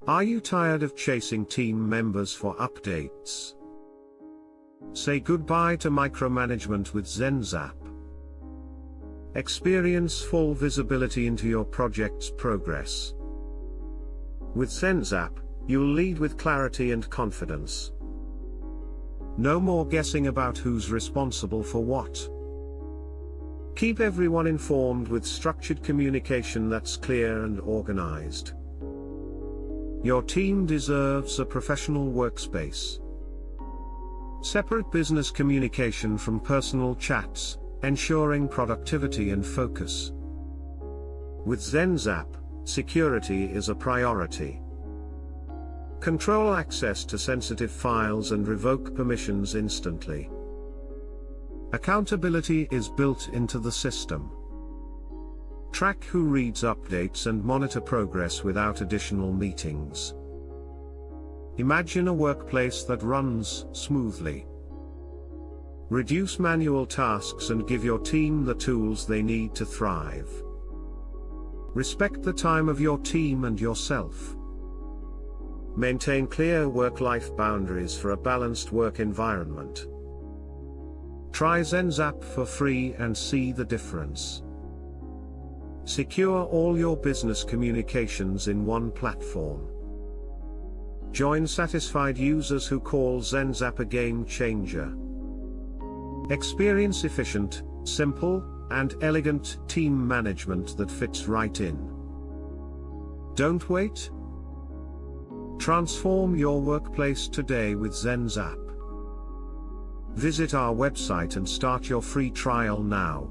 Are you tired of chasing team members for updates? Say goodbye to micromanagement with Zenzap. Experience full visibility into your project's progress. With Zenzap, you'll lead with clarity and confidence. No more guessing about who's responsible for what. Keep everyone informed with structured communication that's clear and organized. Your team deserves a professional workspace. Separate business communication from personal chats, ensuring productivity and focus. With Zenzap, security is a priority. Control access to sensitive files and revoke permissions instantly. Accountability is built into the system. Track who reads updates and monitor progress without additional meetings. Imagine a workplace that runs smoothly. Reduce manual tasks and give your team the tools they need to thrive. Respect the time of your team and yourself. Maintain clear work-life boundaries for a balanced work environment. Try Zenzap for free and see the difference. Secure all your business communications in one platform. Join satisfied users who call Zenzap a game changer. Experience efficient, simple, and elegant team management that fits right in. Don't wait. Transform your workplace today with Zenzap. Visit our website and start your free trial now.